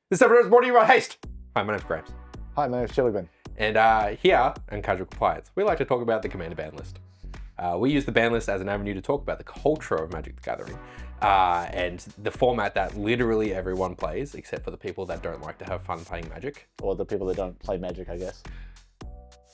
This episode is brought to you by Haste. Hi, my name's Gramps. Hi, my name's Chilligan. And here on Casual Compliance, we like to talk about the Commander ban list. We use the ban list as an avenue to talk about the culture of Magic the Gathering and the format that literally everyone plays, except for the people that don't like to have fun playing Magic. Or the people that don't play Magic, I guess.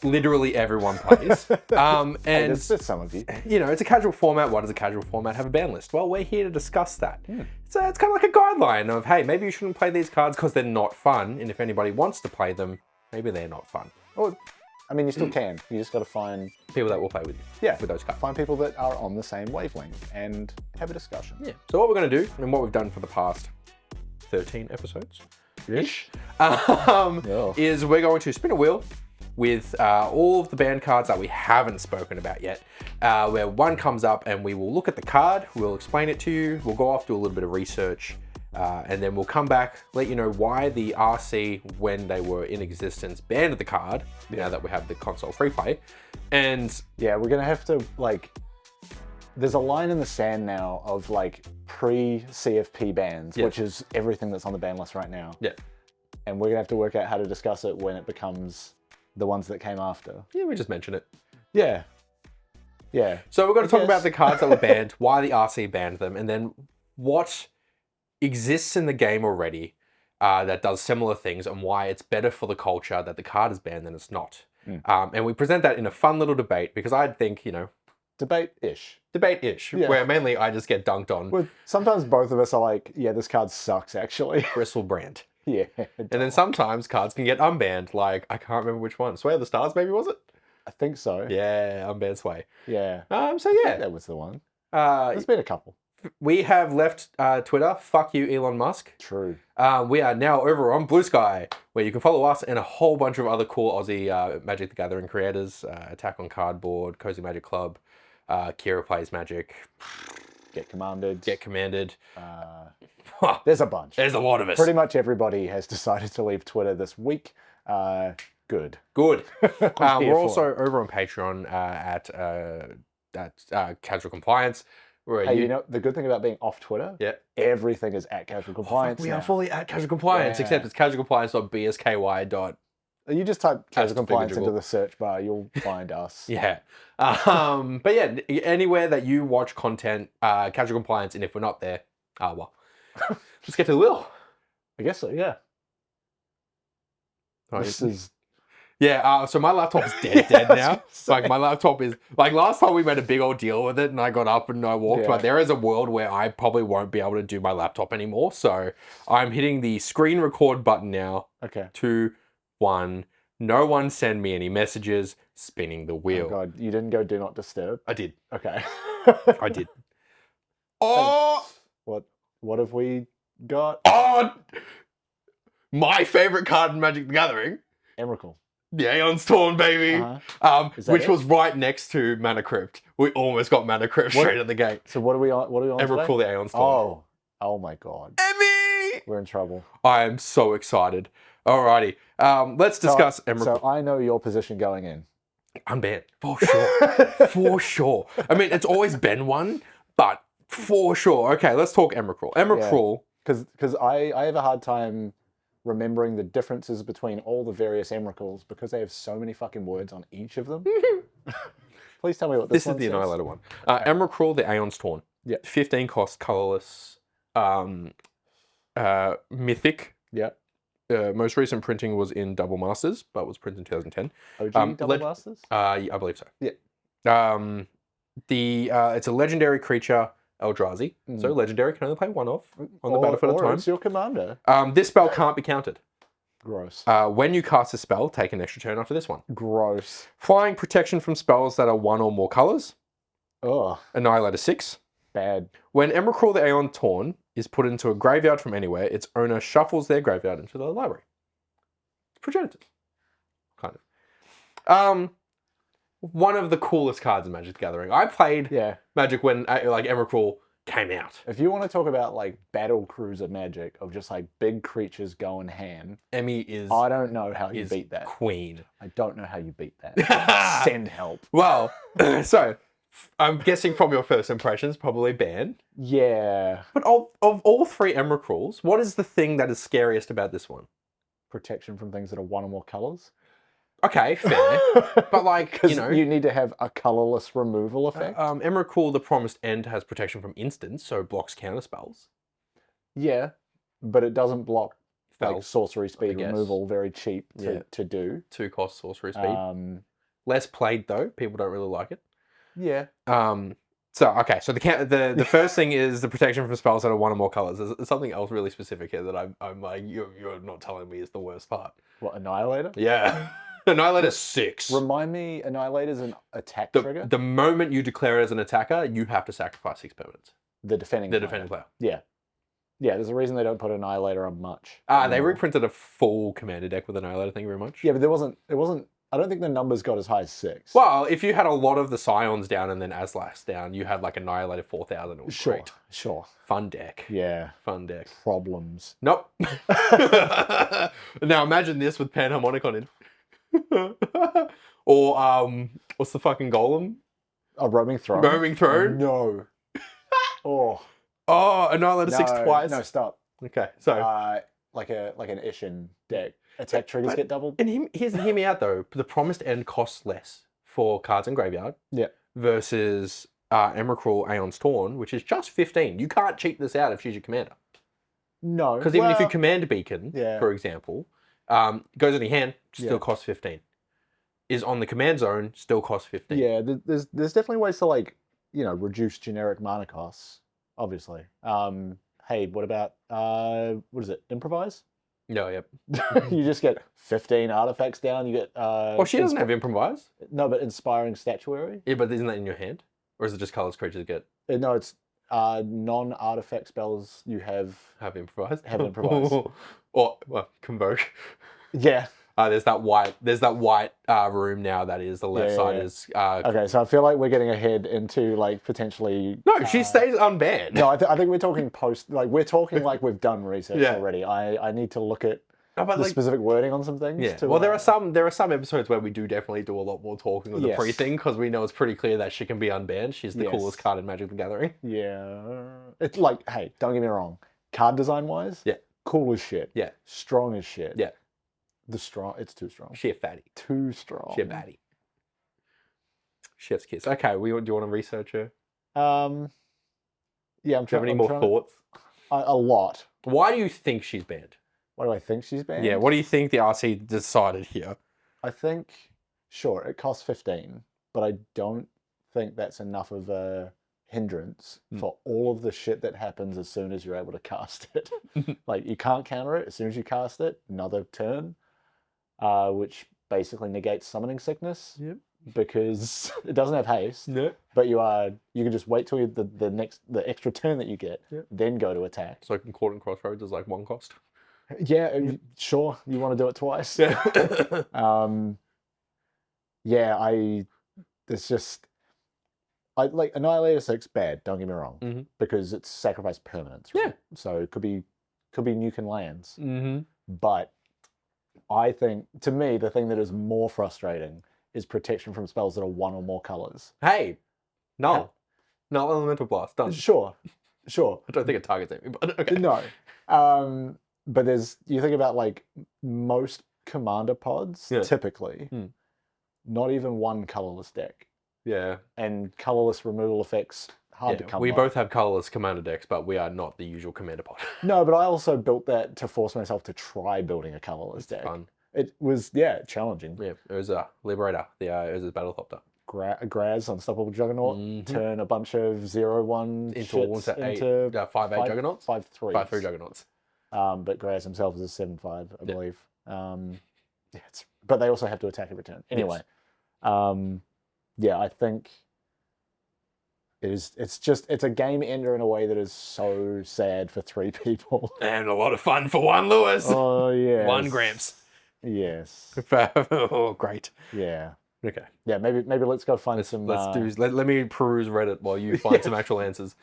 Literally everyone plays. And there's some of you. You know, it's a casual format. Why does a casual format have a ban list? Well, we're here to discuss that. So it's kind of like a guideline of, hey, maybe you shouldn't play these cards because they're not fun. And if anybody wants to play them, maybe they're not fun. Or, I mean, you still can. You just got to find People that will play with you. Yeah. With those cards. find people that are on the same wavelength and have a discussion. Yeah. So what we're going to do, and what we've done for the past 13 episodes, Ish. is we're going to spin a wheel with all of the banned cards that we haven't spoken about yet, where one comes up and we will look at the card, we'll explain it to you, we'll go off, do a little bit of research, and then we'll come back, let you know why the RC, when they were in existence, banned the card, now that we have the console free play. And Yeah, we're going to have to, like, there's a line in the sand now of, like, pre-CFP bans, Yeah. which is everything that's on the ban list right now. yeah, And we're going to have to work out how to discuss it when it becomes the ones that came after. we just mentioned it. Yeah. Yeah. So we're going to talk guess. about the cards that were banned, why the RC banned them, and then what exists in the game already that does similar things and why it's better for the culture that the card is banned than it's not. And we present that in a fun little debate because I think, Debate-ish. debate-ish, Yeah. where mainly I just get dunked on Well, sometimes both of us are like, yeah, this card sucks, actually. Bristle brand. Yeah. And then sometimes cards can get unbanned, like, I can't remember which one. Sway of the Stars, maybe, was it? I think so. Yeah, unbanned Sway. Yeah. So yeah. That was the one. Uh, There's been a couple. we have left Twitter, fuck you Elon Musk. True. We are now over on Blue Sky, where you can follow us and a whole bunch of other cool Aussie Magic the Gathering creators. Attack on Cardboard, Cozy Magic Club, Kira Plays Magic, Get Commanded. Get Commanded. There's a bunch. There's a lot of us. Pretty much everybody has decided to leave Twitter this week. Good. Good. here We're for also over on Patreon at Casual Compliance. Where Hey, you know, the good thing about being off Twitter, Yeah. everything is at Casual Compliance We now. are fully at Casual Compliance, Yeah. except it's casualcompliance.bsky. You just type Casual Compliance figurative. into the search bar, you'll find us. Yeah. But yeah, anywhere that you watch content, Casual Compliance, and if we're not there, well. Let's get to the wheel. I guess so, yeah. This is... Yeah, so my laptop is dead now. Like, my laptop is... Like, last time we made a big old deal with it, and I got up and I walked, Yeah. but there is a world where I probably won't be able to do my laptop anymore, so I'm hitting the screen record button now. Okay. 2, 1. No one send me any messages. Spinning the Oh, wheel. God. You didn't go Do Not Disturb? I did. Okay. I did. Oh! What have we got? Oh! My favorite card in Magic the Gathering. Emrakul. The Aeons Torn, baby. Is that Which it? was right next to Mana Crypt. We almost got Mana Crypt What? straight at the gate. So what are we on today? Emrakul, the Aeons Torn. Oh my God. Emmy! We're in trouble. I am so excited. Alrighty. Let's discuss Emrakul. So I know your position going in. Unbanned. For sure. For sure. I mean, it's always been one, but for sure. Okay, let's talk Emrakul. Emrakul. Because I have a hard time remembering the differences between all the various Emrakuls because they have so many fucking words on each of them. Please tell me what This one is the says. Annihilator one. Emrakul, the Aeons Torn. Yeah. 15 cost, colorless, mythic. Yeah. Most recent printing was in Double Masters, but was printed in 2010. OG Double Masters? I believe so. Yeah. It's a legendary creature, Eldrazi. So legendary can only play one of on the battlefield at a Or time. it's your commander. This spell can't be countered. Gross. When you cast a spell, take an extra turn after this one. Gross. Flying protection from spells that are one or more colors. Ugh. Annihilator 6. Bad. When Emrakul the Aeon Torn is put into a graveyard from anywhere, its owner shuffles their graveyard into the library. It's progenitive. Kind of. One of the coolest cards in Magic the Gathering. I played Yeah. Magic when Emrakul came out. If you want to talk about like battle cruiser magic of just like big creatures going ham, Emmy is I don't know how you beat that. queen. I don't know how you beat that. Send help. Well, so I'm guessing from your first impressions, probably ban. Yeah. But of all three Emrakuls, what is the thing that is scariest about this one? Protection from things that are one or more colors. Okay, fair. But like, you know, you need to have a colorless removal effect. Emrakul, the Promised End, has protection from instants, so blocks counter spells. Yeah, but it doesn't block like Spells, sorcery I speed guess. removal. Very cheap to do. 2 cost sorcery speed. Less played though. People don't really like it. Yeah. So okay, so the first thing is the protection from spells that are one or more colors. There's something else really specific here that I'm like, you're not telling me is the worst part. What, Annihilator? Yeah. Annihilator's 6. Remind me, Annihilator's an attack trigger? The moment you declare it as an attacker, you have to sacrifice 6 permanents. The defending player. Yeah. Yeah, there's a reason they don't put Annihilator on much. They reprinted a full commander deck with Annihilator, thank you very much. Yeah, but it wasn't, I don't think the numbers got as high as 6. Well, if you had a lot of the Scions down and then Aslax down, you had like Annihilator 4000. It was great. Sure. Fun deck. Yeah. Fun deck. Problems. Nope. Now imagine this with Panharmonic on it. Or, what's the fucking golem? A Roaming Throne? Roaming Throne? No. Oh, Annihilator 6 twice? No, stop. Okay, so. Like an Ishin deck. Attack triggers get doubled. And hear me out though. The Promised End costs less for cards in graveyard. Yeah. Versus Emrakul Aeons Torn, which is just 15. You can't cheat this out if she's your commander. No. Because even if you command a beacon, yeah. for example, goes in your hand, still costs 15. Is on the command zone, still costs 15. Yeah, there's definitely ways to like, reduce generic mana costs, obviously. Hey, what about what is it? Improvise? No, yep. You just get 15 artifacts down. You get. Well, she doesn't have improvise. No, but inspiring statuary. Yeah, but isn't that in your hand, or is it just colors creatures get? No, it's non-artifact spells you have Improvise. Have improvise. Or convoke. Yeah. There's that white room now that is the left side is. Okay, so I feel like we're getting ahead into like potentially. No, she stays unbanned. No, I think we're talking post. Like we're talking like we've done research already. I need to look at the specific wording on some things. Yeah. To, well, there are some episodes where we do definitely do a lot more talking with the pre-thing because we know it's pretty clear that she can be unbanned. She's the coolest card in Magic the Gathering. Yeah. It's like, hey, don't get me wrong. Card design wise, cool as shit. Yeah. Strong as shit. Yeah. It's too strong. She a fatty. Too strong. She a baddie. Chef's kiss. Okay, do you want to research her? Yeah, I'm trying. Do you have any more thoughts? A lot. Why do you think she's banned? Why do I think she's banned? Yeah, what do you think the RC decided here? I think, sure, it costs 15, but I don't think that's enough of a hindrance for all of the shit that happens as soon as you're able to cast it. Like, you can't counter it as soon as you cast it, another turn, which basically negates summoning sickness. Yep. Because it doesn't have haste. Yep. But you can just wait till the extra turn that you get, then go to attack. So Caught in Crossroads is like 1 cost. Yeah, sure. You want to do it twice? Yeah. I like Annihilator 6 bad, don't get me wrong. Because it's sacrifice permanents, right? Yeah. So it could be nuking lands. Mm-hmm. But I think, to me, the thing that is more frustrating is protection from spells that are 1 or more colors. Hey, null elemental blast, done. Sure. I don't think it targets Emmy, but okay. No. But you think about like most commander pods, typically, not even 1 colorless deck. Yeah. And colorless removal effects, hard to come by. We both have colorless commander decks, but we are not the usual commander pod. No, but I also built that to force myself to try building a colorless deck. Fun. It was, challenging. Yeah, Urza, Liberator, the Urza's Battlethopter. Graz, Unstoppable Juggernaut, turn a bunch of 0/1 into shits 5/8 Juggernauts? 5/3. 5/3 Juggernauts. But Graz himself is a 7/5, I believe. But they also have to attack every turn. Anyway, I think it's a game ender in a way that is so sad for 3 people. And a lot of fun for 1 Lewis. Oh, yeah. 1 Gramps. Yes. Oh, great. Yeah. Okay. Yeah, maybe let's go find some... Let me peruse Reddit while you find some actual answers.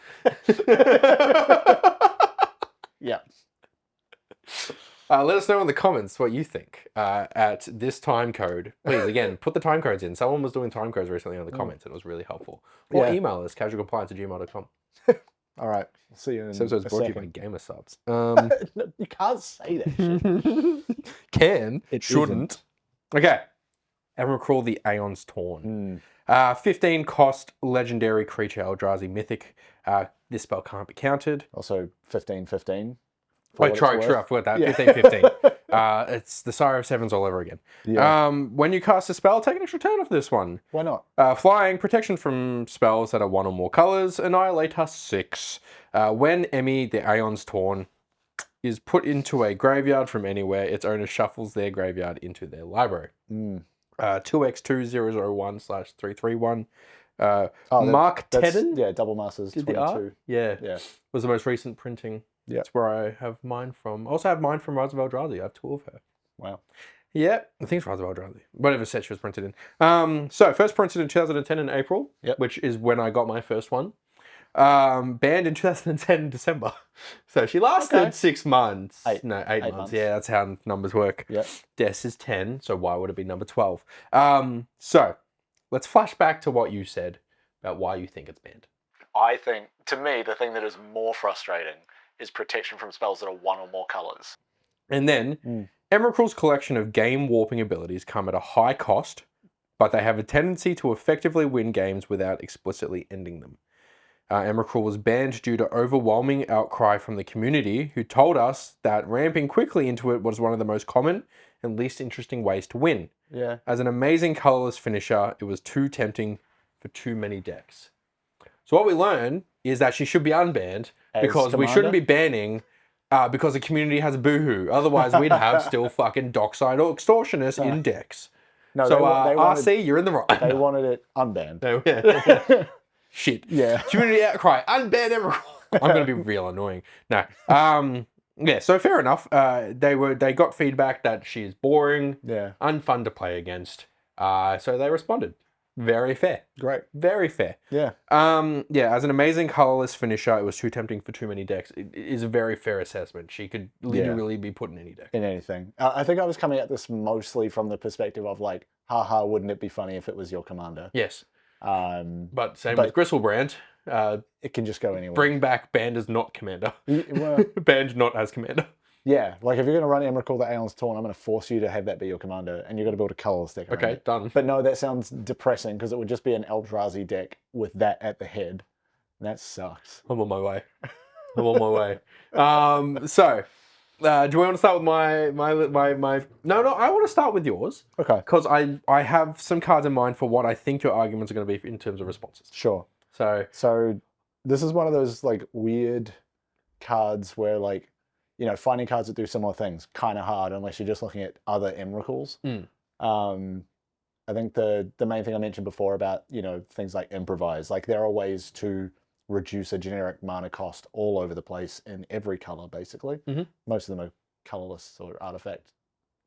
Yeah. Let us know in the comments what you think at this time code. Please, again, put the time codes in. Someone was doing time codes recently in the comments, and it was really helpful. Or email us, casualcompliance@gmail.com. All right. See you in This episode's a brought to you by second. Gamer Subs. No, you can't say that shit. Can. It shouldn't. Okay. Emrakul, the Aeons Torn. 15 cost legendary creature, Eldrazi mythic. This spell can't be counted. Also, 15/15. Wait, true, I forgot that. 15/15. It's the Sire of Sevens all over again. Yeah. When you cast a spell, take an extra turn off this one. Why not? Flying, protection from spells that are 1 or more colors, Annihilator 6. When Emmy, the Aeons Torn, is put into a graveyard from anywhere, its owner shuffles their graveyard into their library. 2x2001/331. Mark Tedden? Yeah, Double Masters 22. Yeah. Was the most recent printing. Yeah. That's where I have mine from. I also have mine from Rise of Eldrazi. I have 2 of her. Wow. Yeah, I think it's Rise of Eldrazi. Whatever set she was printed in. So first printed in 2010 in April, which is when I got my first one. Banned in 2010 in December. So she lasted 6 months. 8 months. Yeah, that's how numbers work. Yeah. Des is 10, so why would it be number 12? So let's flash back to what you said about why you think it's banned. I think, to me, the thing that is more frustrating is protection from spells that are 1 or more colors. And then, Emrakul's collection of game warping abilities come at a high cost, but they have a tendency to effectively win games without explicitly ending them. Emrakul was banned due to overwhelming outcry from the community, who told us that ramping quickly into it was one of the most common and least interesting ways to win. Yeah. As an amazing colorless finisher, it was too tempting for too many decks. So what we learn is that she should be unbanned because we shouldn't be banning because the community has a boohoo. Otherwise, we'd have still fucking dockside or extortionists in decks. No, so they wanted, RC, you're in the right. They wanted it unbanned. Shit. Yeah. Community outcry. Unban Emrakul. I'm going to be real annoying. No. Yeah, so fair enough. They got feedback that she's boring, unfun to play against. So they responded. Very fair. Great. Very fair. Yeah. As an amazing colorless finisher, it was too tempting for too many decks. It is a very fair assessment. She could literally be put in any deck. In anything. I think I was coming at this mostly from the perspective of like, haha, wouldn't it be funny if it was your commander? Yes. But with Gristlebrand. It can just go anywhere. Bring back banned as not commander. Banned not as commander. Yeah, like if you're going to run Emrakul the Aeons Torn, I'm going to force you to have that be your commander, and you're going to build a colorless deck around it. Done. But no, that sounds depressing, because it would just be an Eldrazi deck with that at the head. And that sucks. I'm on my way. I'm on my way. So, do we want to start with my... No, I want to start with yours. Okay. Because I have some cards in mind for what I think your arguments are going to be in terms of responses. Sure. So this is one of those like weird cards where like, you know, finding cards that do similar things kind of hard unless you're just looking at other Emrakuls. I think the main thing I mentioned before about, you know, things like improvise, like there are ways to reduce a generic mana cost all over the place in every color, basically. Most of them are colorless or artifact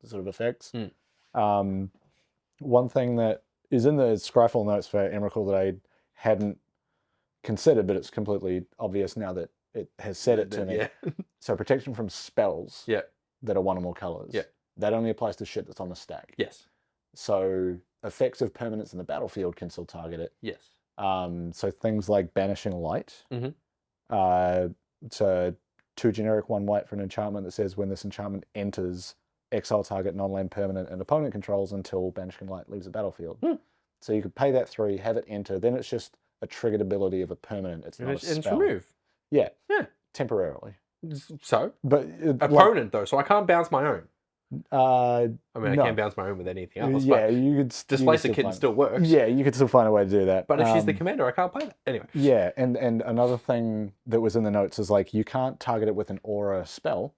sort of effects. One thing that is in the Scryfall notes for Emrakul that I hadn't considered, but it's completely obvious now that it has said it to me. So protection from spells that are 1 or more colors. That only applies to shit that's on the stack. Yes. So effects of permanence in the battlefield can still target it. Yes. So things like Banishing Light. It's a 2 generic 1 white for an enchantment that says when this enchantment enters, exile target non-land permanent and opponent controls until Banishing Light leaves the battlefield. So you could pay that 3, have it enter, then it's just a triggered ability of a permanent. It's not a spell. It's remove. Yeah. Temporarily. So? But opponent though, so I can't bounce my own. I no. can't bounce my own with anything else. Yeah, you could displace a kitten still works. Yeah, you could still find a way to do that. But if she's the commander, I can't play that. Anyway. Yeah, and another thing that was in the notes is like you can't target it with an aura spell,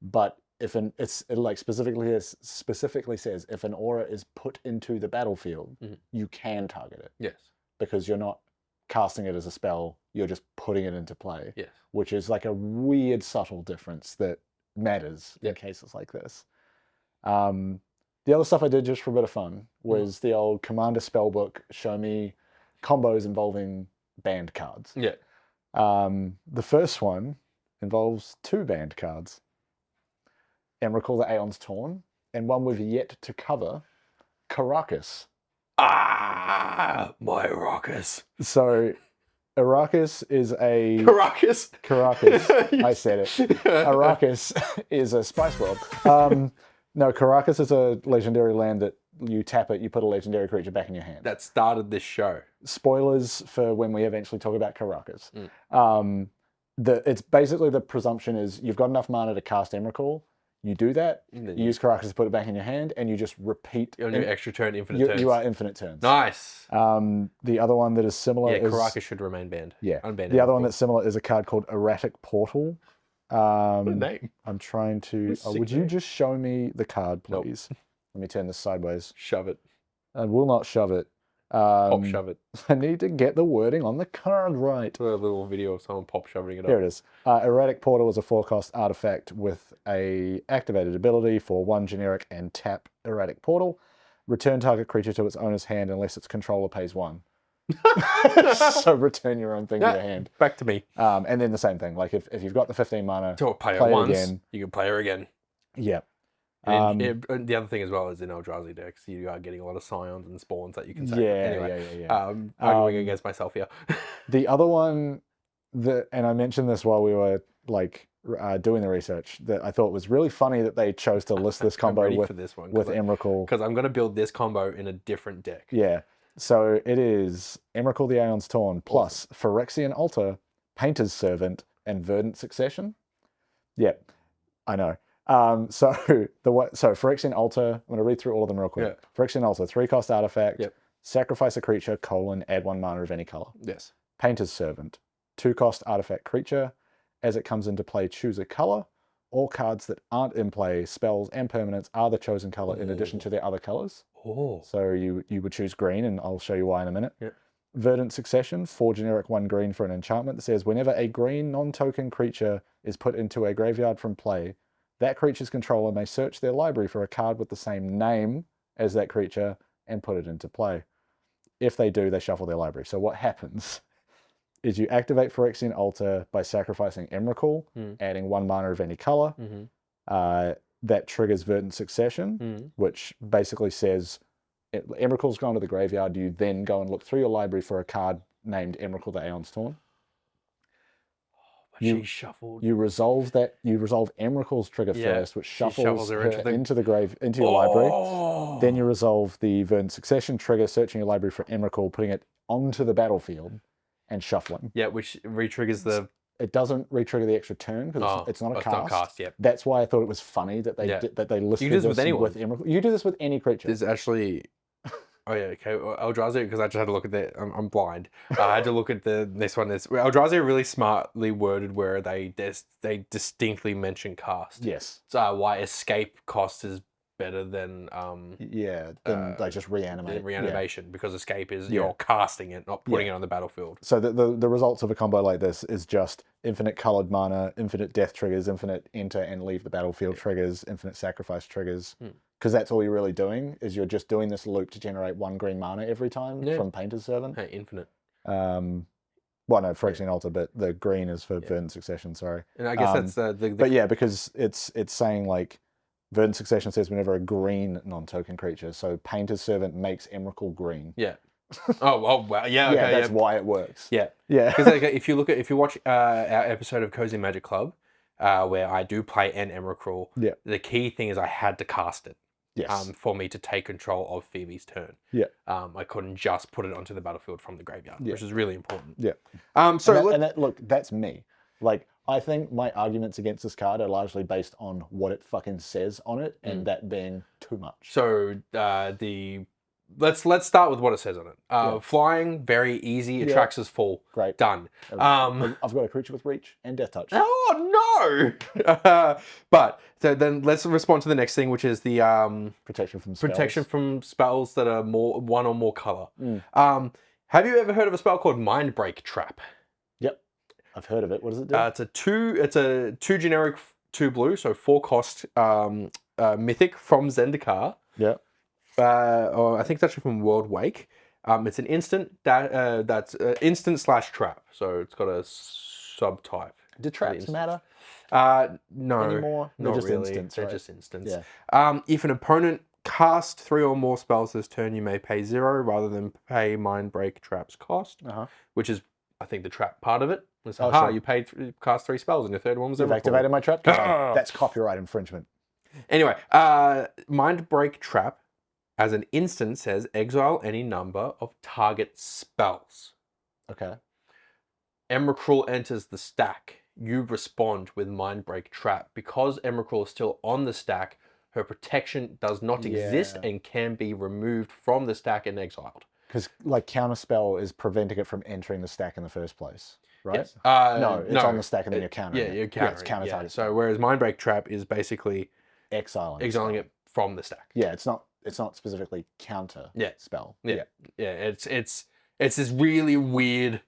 but if it like specifically says if an aura is put into the battlefield, you can target it. Yes. Because you're not casting it as a spell, you're just putting it into play. Yes. Which is like a weird subtle difference that matters in cases like this. The other stuff I did just for a bit of fun was the old Commander Spellbook show me combos involving banned cards. Yeah. The first one involves 2 banned cards. Emrakul, the Aeons Torn, and one we've yet to cover, Caracas. Ah, my Raucus. So, Caracas is a... Caracas. Caracas. I said it. Caracas is a spice world. No, Caracas is a legendary land that you tap it, you put a legendary creature back in your hand. That started this show. Spoilers for when we eventually talk about Caracas. It's basically the presumption is you've got enough mana to cast Emrakul. You do that, you use Caracas to put it back in your hand, and you just repeat. On your extra turn, infinite turns. You are infinite turns. Nice. The other one that is similar is... Caracas should remain banned. Yeah. Unbanned The other one that's similar is a card called Erratic Portal. What a name. I'm trying to... would you just show me the card, please? Nope. Let me turn this sideways. Shove it. I will not shove it. Pop shove it. I need to get the wording on the card right. A little video of someone pop shoving it up. Here it is. Erratic Portal is a 4-cost artifact with a activated ability for 1 generic and tap Erratic Portal. Return target creature to its owner's hand unless its controller pays 1. So return your own thing to your hand. Back to me. And then the same thing. Like if you've got the 15 mana, play it once, again. You can play her again. Yeah. And the other thing as well is in Eldrazi decks, you are getting a lot of scions and spawns that you can say. Yeah. Arguing against myself here. The other one and I mentioned this while we were like doing the research, that I thought was really funny that they chose to list this combo with Emrakul. Because I'm going to build this combo in a different deck. Yeah. So it is Emrakul the Aeons Torn plus Phyrexian Altar, Painter's Servant, and Verdant Succession. Yeah, I know. So Phyrexian Altar, I'm going to read through all of them real quick. Yeah. Phyrexian Altar, 3-cost artifact, sacrifice a creature, add 1 mana of any color. Yes. Painter's Servant, 2-cost artifact creature. As it comes into play, choose a color. All cards that aren't in play, spells and permanents, are the chosen color in addition to their other colors. So you would choose green, and I'll show you why in a minute. Yep. Verdant Succession, 4 generic, 1 green for an enchantment that says whenever a green non-token creature is put into a graveyard from play, that creature's controller may search their library for a card with the same name as that creature and put it into play. If they do, they shuffle their library. So what happens is you activate Phyrexian Altar by sacrificing Emrakul, adding 1 mana of any color. That triggers Verdant Succession, which basically says Emrakul's gone to the graveyard. You then go and look through your library for a card named Emrakul the Aeons Torn. She shuffled. You resolve Emrakul's trigger first, which shuffles her into your library. Then you resolve the Verdant Succession trigger, searching your library for Emrakul, putting it onto the battlefield, and shuffling. Yeah, which re-triggers the... It doesn't re-trigger the extra turn because it's not a cast. Not cast. Yep. That's why I thought it was funny that they listed this with Emrakul. You do this with any creature. There's actually... Oh yeah, okay. Eldrazi, because I just had to look at the... I'm blind. I had to look at the next one. Eldrazi are really smartly worded where they distinctly mention cast. Yes. So why escape cost is better than like just reanimate. Reanimation, because escape is you're casting it, not putting it on the battlefield. So the results of a combo like this is just infinite colored mana, infinite death triggers, infinite enter and leave the battlefield triggers, infinite sacrifice triggers. Because that's all you're really doing, is you're just doing this loop to generate 1 green mana every time from Painter's Servant. Hey, infinite. Well, no, Phyrexian Altar, but the green is for Verdant Succession, sorry. And I guess that's But yeah, because it's saying like Verdant Succession says whenever a green non-token creature, so Painter's Servant makes Emrakul green. Yeah. Oh wow! Yeah, okay, that's why it works. Yeah. Because if you watch our episode of Cozy Magic Club, where I do play an Emrakul, the key thing is I had to cast it. Yes. For me to take control of Phoebe's turn. Yeah. I couldn't just put it onto the battlefield from the graveyard, which is really important. Yeah. Look, that's me. Like, I think my arguments against this card are largely based on what it fucking says on it, and that being too much. So let's start with what it says on it. Flying, very easy. Atrax's Fall. Great. Done. I've got a creature with reach and death touch. Oh no! But so then let's respond to the next thing, which is the protection from spells that are one or more color. Have you ever heard of a spell called Mindbreak Trap? Yep, I've heard of it. What does it do? It's a 2 generic, 2 blue, so 4-cost mythic from Zendikar. Yeah. Or I think it's actually from World Wake. It's an instant that's instant /trap, so it's got a subtype. Do traps matter No, anymore? They're not just really. instants, They're right? just instants. Yeah. If an opponent casts 3 or more spells this turn, you may pay 0 rather than pay Mind Break Trap's cost, which is, I think, the trap part of it. It's, Sure. You cast 3 spells and your third one was You've Emrakul. activated my trap card. That's copyright infringement. Anyway, Mind Break Trap as an instant says exile any number of target spells. Okay. Emrakul enters the stack. You respond with Mind Break Trap. Because Emrakul is still on the stack, her protection does not exist and can be removed from the stack and exiled. Because like Counterspell is preventing it from entering the stack in the first place, right? Yes. No, it's on the stack and then you're countering it. You're countering it's counter target. So whereas Mind Break Trap is basically exiling it from the stack. Yeah, it's not specifically counter spell. Yeah. It's this really weird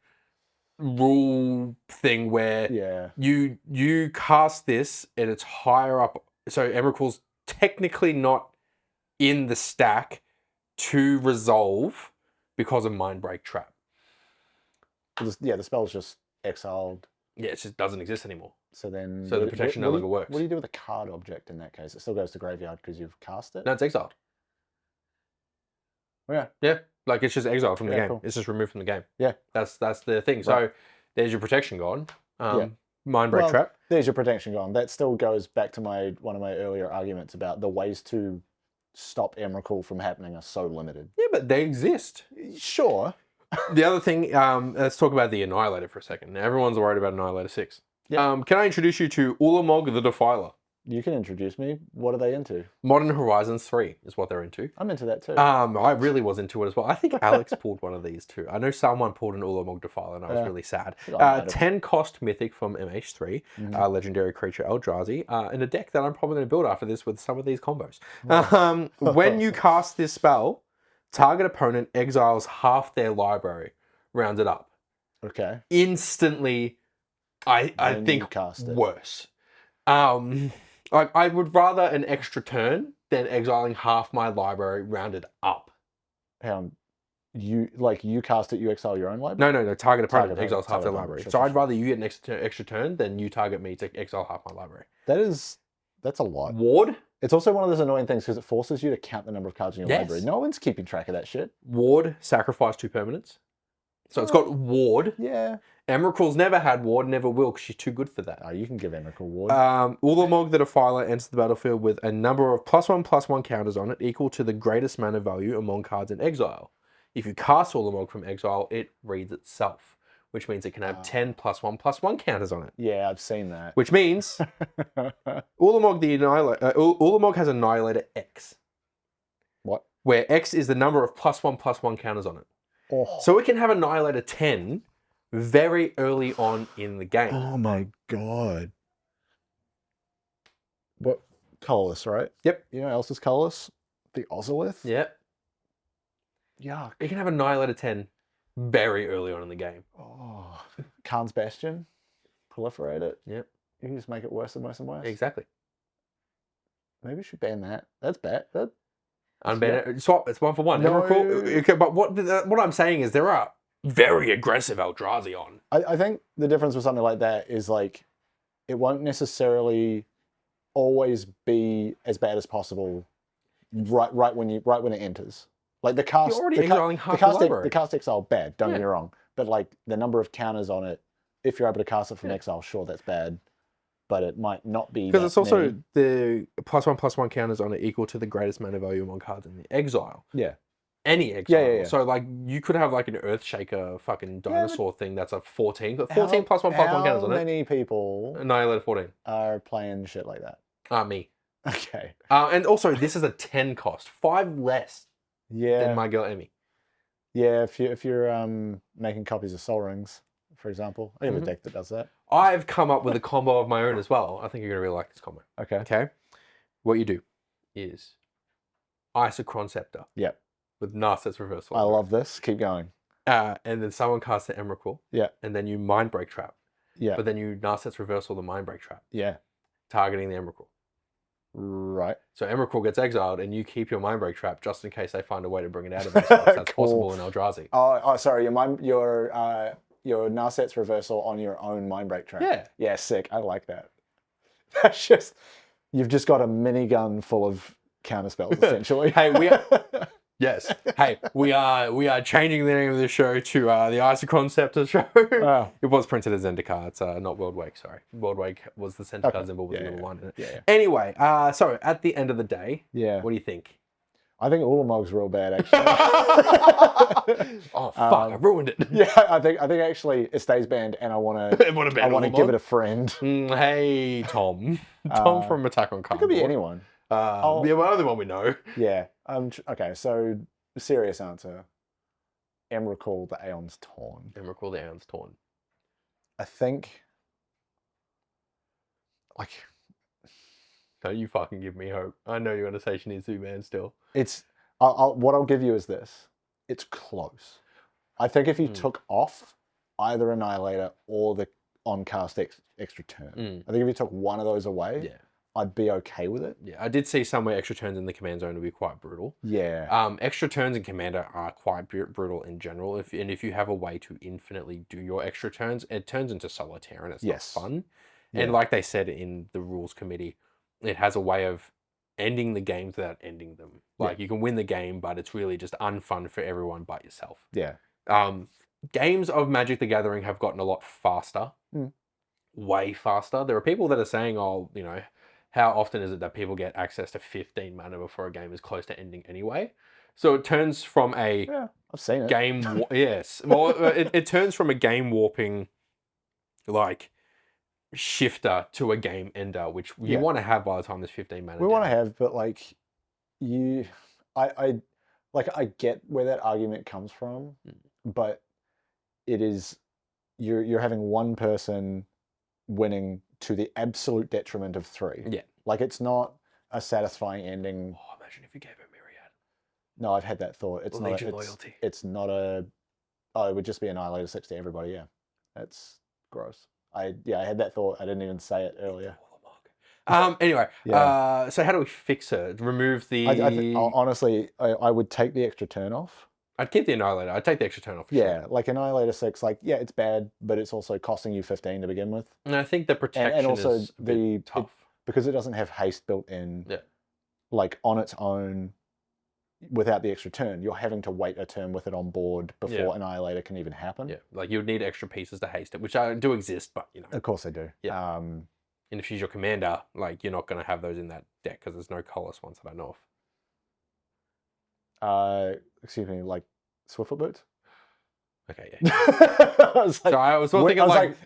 rule thing where you cast this and it's higher up. So Emrakul's technically not in the stack to resolve because of Mind Break Trap. The spell's just exiled. Yeah, it just doesn't exist anymore. So the protection no longer works. What do you do with a card object in that case? It still goes to graveyard because you've cast it? No, it's exiled. Yeah. Yeah. Like it's just exiled from the game. Cool. It's just removed from the game. Yeah. That's the thing. Right. So there's your protection gone. Mind Break Trap. Trap. There's your protection gone. That still goes back to one of my earlier arguments about the ways to stop Emrakul from happening are so limited. Yeah, but they exist. Sure. The other thing, let's talk about the Annihilator for a second. Now, everyone's worried about Annihilator 6. Yeah. Can I introduce you to Ulamog the Defiler? You can introduce me. What are they into? Modern Horizons 3 is what they're into. I'm into that too. I really was into it as well. I think Alex pulled one of these too. I know someone pulled an Ulamog Defiler and I was really sad. 10 cost mythic from MH3, legendary creature Eldrazi, in a deck that I'm probably going to build after this with some of these combos. When you cast this spell, target opponent exiles half their library, rounded up. Okay. Instantly, I think cast it. Worse. I would rather an extra turn than exiling half my library rounded up. You cast it, you exile your own library? No. Target opponent exiles half their library. So I'd rather you get an extra turn than you target me to exile half my library. That's a lot. Ward? It's also one of those annoying things because it forces you to count the number of cards in your library. No one's keeping track of that shit. Ward, sacrifice 2 permanents. So it's got Ward. Yeah. Emrakul's never had Ward, never will, because she's too good for that. Oh, you can give Emrakul Ward. Ulamog the Defiler enters the battlefield with a number of +1/+1 counters on it equal to the greatest mana value among cards in exile. If you cast Ulamog from exile, it reads itself, which means it can have 10 +1/+1 counters on it. Yeah, I've seen that. Which means Ulamog has Annihilator X. What? Where X is the number of +1/+1 counters on it. Oh. So it can have Annihilator 10 very early on in the game. Oh my god. What? Colorless, right? Yep. You know what else is colorless? The Ozolith? Yep. Yuck. You can have Annihilator 10 very early on in the game. Oh. Khan's Bastion? Proliferate it? Yep. You can just make it worse and worse and worse. Exactly. Maybe we should ban that. That's bad. Unban it. Swap. It's 1 for 1. No. Okay, but what I'm saying is there are very aggressive Eldrazi on. I think the difference with something like that is like it won't necessarily always be as bad as possible right when it enters. Like the cast, you're already exiling half the library. The cast exile bad. Don't get me wrong, but like the number of counters on it, if you're able to cast it from exile, sure that's bad, but it might not be because it's also the +1/+1 counters on it equal to the greatest mana value among cards in the exile. Yeah. Any exile. Yeah. So like you could have like an Earthshaker fucking dinosaur thing that's a 14, but 14 +1/+1 counters on it. How many people Annihilator 14 are playing shit like that? Me. Okay. And also this is a 10 cost, 5 less than my girl Emmy. Yeah, if you're making copies of Sol Rings, for example, I have a deck that does that. I've come up with a combo of my own as well. I think you're gonna really like this combo. Okay. What you do is Isochron Scepter. Yep. With Narset's Reversal. I love this. Keep going. And then someone casts the Emrakul. Yeah. And then you Mind Break Trap. Yeah. But then you Narset's Reversal the Mind Break Trap. Yeah. Targeting the Emrakul. Right. So Emrakul gets exiled and you keep your Mind Break Trap just in case they find a way to bring it out of exile. That's possible in Eldrazi. Oh, sorry. Your your Narset's reversal on your own Mindbreak track. Yeah. Yeah, sick. I like that. That's just, you've just got a minigun full of counterspells, essentially. Hey, yes. Hey, we are changing the name of the show to the Ice Concept of the show. Wow. It was printed as Zendikar. It's not World Wake, sorry. World Wake was the center card symbol with the little one in it. Yeah. Anyway, so at the end of the day, Yeah. what do you think? I think Ulamog's real bad, actually. Oh fuck! I ruined it. Yeah, I think actually it stays banned, and I want to give it a friend. Hey, Tom. Tom from Attack on Cardboard. It could be anyone. Yeah, well, only one we know. Yeah. Okay. So serious answer. Emrakul, the Aeons Torn. Emrakul, the Aeons Torn. I think. Like. Don't you fucking give me hope. I know you're gonna say she needs to be banned still. It's. What I'll give you is this. It's close. I think if you took off either Annihilator or the on-cast extra turn, I think if you took one of those away, I'd be okay with it. Yeah, I did see somewhere extra turns in the command zone would be quite brutal. Yeah. Extra turns in Commander are quite brutal in general. If you have a way to infinitely do your extra turns, it turns into solitaire and it's not fun. Yeah. And like they said in the rules committee, it has a way of ending the games without ending them. Like you can win the game, but it's really just unfun for everyone but yourself. Yeah. Games of Magic the Gathering have gotten a lot faster. Way faster. There are people that are saying, oh, you know, how often is it that people get access to 15 mana before a game is close to ending anyway? So it turns from a I've seen it. Game yes. Well, it turns from a game warping like shifter to a game ender, which you want to have by the time there's 15 mana. We want to have, but like I get where that argument comes from, but it is you're having one person winning to the absolute detriment of three. Yeah. Like it's not a satisfying ending. Oh, imagine if you gave her Myriad. No, I've had that thought. It's not loyalty. It's not a it would just be Annihilator 6 to everybody, yeah. That's gross. I had that thought. I didn't even say it earlier. Anyway, so how do we fix her? Remove the... honestly, I would take the extra turn off. I'd keep the Annihilator. I'd take the extra turn off. Yeah, sure. Like Annihilator 6, like, yeah, it's bad, but it's also costing you 15 to begin with. And I think the protection also is a bit tough. Because it doesn't have haste built in, like on its own, without the extra turn, you're having to wait a turn with it on board before Annihilator can even happen. Yeah, like you would need extra pieces to haste it, which do exist, but you know. Of course they do. Yeah. And if she's your commander, like you're not going to have those in that deck because there's no colorless ones that I know of. Excuse me, like Swiftfoot boots? Okay, yeah. I was thinking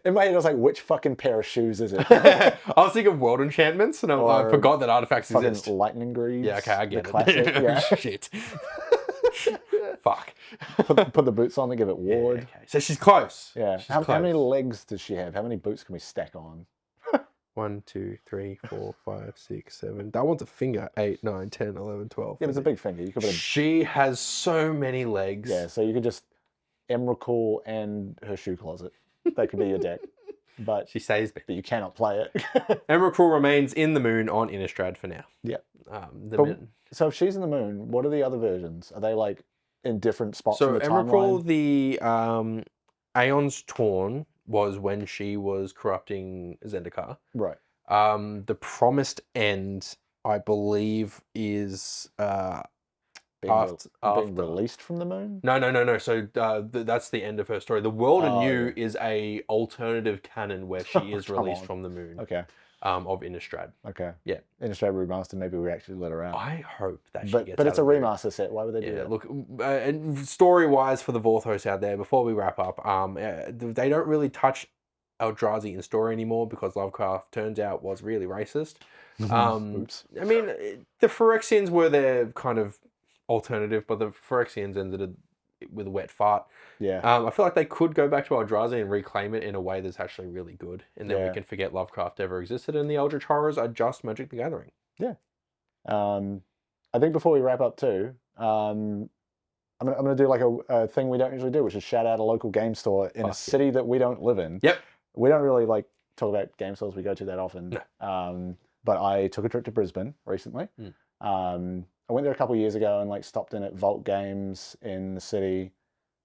in my head I was like, which fucking pair of shoes is it? I was thinking world enchantments, and I forgot that artifacts exist. Lightning greaves. Yeah, okay, I get the it. Classic, yeah. Shit. Fuck. Put the boots on to give it ward. Yeah, okay. So she's close. Yeah. How many legs does she have? How many boots can we stack on? 1, 2, 3, 4, 5, 6, 7. That one's a finger. 8, 9, 10, 11, 12. Yeah, it's a big finger. You could She has so many legs. Yeah, so you could just Emrakul and her shoe closet. They could be your deck. But she says but you cannot play it. Emrakul remains in the moon on Innistrad for now. Yeah. So if she's in the moon, what are the other versions? Are they like in different spots in the Emrakul, timeline? the Aeons Torn was when she was corrupting Zendikar. Right. The Promised End, I believe, is being released from the moon? No. So that's the end of her story. The World Anew is a alternative canon where she is released from the moon. Okay. Of Innistrad. Okay. Yeah. Innistrad remaster. Maybe we actually let her out. I hope that she gets But out it's a of the remaster set. Why would they do that? Look, story-wise for the Vorthos out there, before we wrap up, they don't really touch Eldrazi in story anymore because Lovecraft turns out was really racist. Oops. I mean, the Phyrexians were their kind of alternative, but the Phyrexians ended with a wet fart. Yeah. I feel like they could go back to Eldrazi and reclaim it in a way that's actually really good. And then we can forget Lovecraft ever existed and the Eldritch Horrors are just Magic the Gathering. Yeah. I think before we wrap up too, I'm gonna do like a thing we don't usually do, which is shout out a local game store in a city that we don't live in. Yep. We don't really like talk about game stores we go to that often. No. But I took a trip to Brisbane recently. I went there a couple of years ago and like stopped in at Vault Games in the city,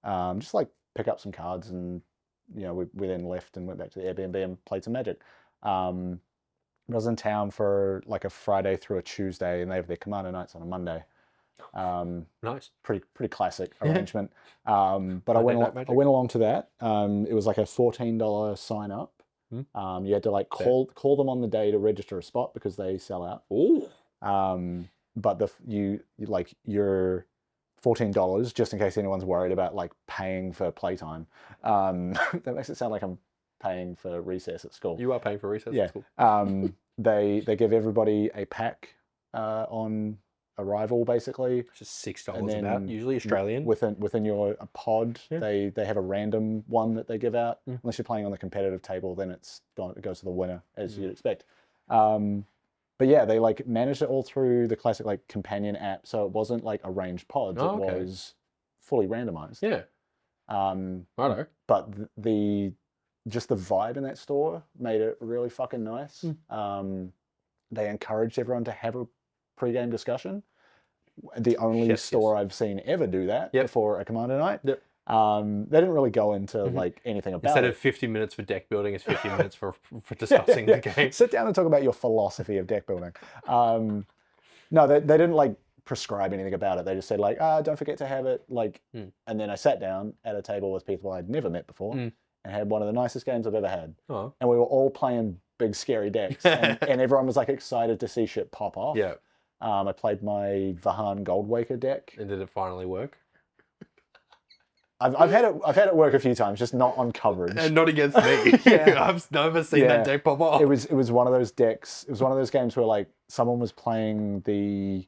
just like pick up some cards and we then left and went back to the Airbnb and played some Magic. I was in town for like a Friday through a Tuesday, and they have their Commander nights on a Monday. Nice. Pretty classic arrangement. But I went along to that. It was like a $14 sign up. You had to like call them on the day to register a spot because they sell out. Ooh. But you're $14 just in case anyone's worried about like paying for playtime. That makes it sound like I'm paying for recess at school. You are paying for recess at school. They give everybody a pack on arrival, basically. It's just $6 about, usually Australian. Within your pod, they have a random one that they give out. Unless you're playing on the competitive table, then it goes to the winner, as you'd expect. But yeah, they like managed it all through the classic like companion app, so it wasn't like arranged pods. It was fully randomized. Yeah. Righto. But just the vibe in that store made it really fucking nice. They encouraged everyone to have a pre-game discussion. The only store I've seen ever do that before a Commander night. Yep. They didn't really go into like anything about Instead of 50 minutes for deck building, it's 50 minutes for discussing the game. Sit down and talk about your philosophy of deck building. No, they didn't like prescribe anything about it. They just said like, don't forget to have it. Like, and then I sat down at a table with people I'd never met before and had one of the nicest games I've ever had. Oh. And we were all playing big scary decks, and everyone was like excited to see shit pop off. Yeah. I played my Vahan Goldwaker deck. And did it finally work? I've had it work a few times, just not on coverage. And not against me. I've never seen that deck pop off. It was one of those decks. It was one of those games where like someone was playing the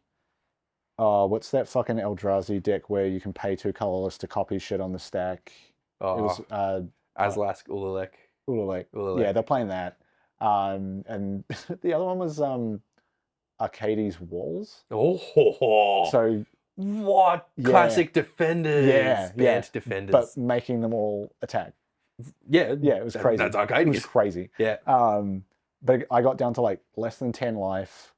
what's that fucking Eldrazi deck where you can pay 2 colorless to copy shit on the stack? Oh, it was Azlask Ulalek. Yeah, they're playing that. And the other one was Arcades Walls. Oh, so what classic defenders? Banned defenders, but making them all attack. Yeah, it was crazy. That's Arcades. It was crazy. Yeah. But I got down to like less than 10 life.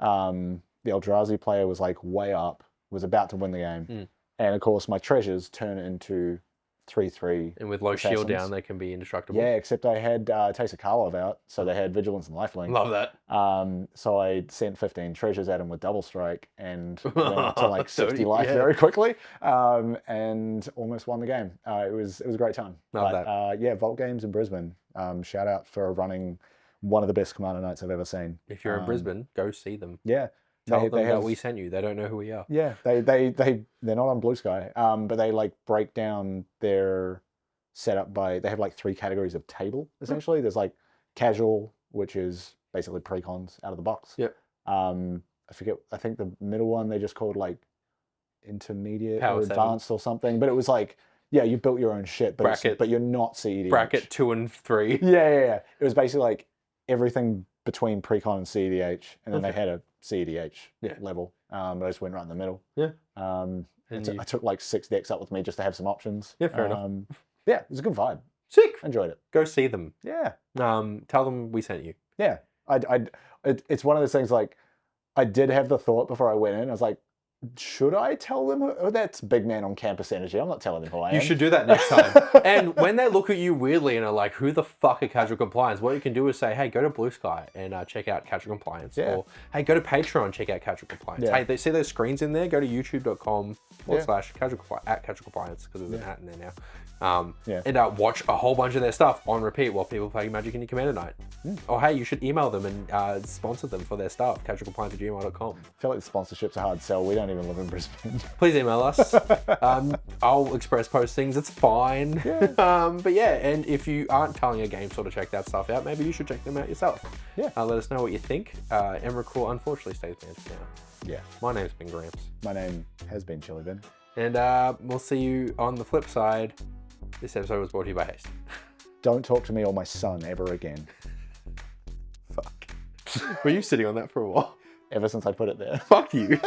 The Eldrazi player was like way up, was about to win the game, and of course my treasures turn into 3/3. And with low shield down, they can be indestructible. Yeah, except I had Taste of Karlov out, so they had Vigilance and Lifelink. Love that. So I sent 15 treasures at him with double strike and went to like 60 life very quickly, and almost won the game. It was a great time. Love that. Vault Games in Brisbane. Shout out for running one of the best Commander nights I've ever seen. If you're in Brisbane, go see them. Yeah. Tell them that we sent you. They don't know who we are. Yeah, they're not on Blue Sky, but they like break down their setup by, they have like 3 categories of table, essentially. There's like casual, which is basically pre-cons out of the box. Yep. I think the middle one they just called like intermediate Power or advanced 7. Or something, but it was like, you built your own shit, but you're not CEDH. Bracket 2 and 3. Yeah. It was basically like everything between pre-con and CEDH, and then they had a CEDH level. I just went right in the middle. Yeah. I took like 6 decks up with me just to have some options. Yeah, fair enough. Yeah, it was a good vibe. Sick. Enjoyed it. Go see them. Yeah. Tell them we sent you. Yeah. It's one of those things like, I did have the thought before I went in. I was like, should I tell them? Oh, that's big man on campus energy. I'm not telling them who I am. You should do that next time. And when they look at you weirdly and are like, who the fuck are Casual Compliance? What you can do is say, hey, go to Blue Sky and check out Casual Compliance. Yeah. Or, hey, go to Patreon, check out Casual Compliance. Yeah. Hey, they see those screens in there? Go to youtube.com/casual compliance, because there's an at in there now. And watch a whole bunch of their stuff on repeat while people play Magic in your Commander night. Or hey, you should email them and sponsor them for their stuff, casualcompliance@gmail.com. I feel like the sponsorship's a hard sell. We don't even live in Brisbane. Please email us. I'll express postings. It's fine. Yeah. But yeah, and if you aren't telling a game store to check that stuff out, maybe you should check them out yourself. Yeah. Let us know what you think. Emrakul unfortunately stays banned for now. Yeah. My name's been Gramps. My name has been Chili Bin. And we'll see you on the flip side. This episode was brought to you by Haste. Don't talk to me or my son ever again. Fuck. Were you sitting on that for a while? Ever since I put it there. Fuck you.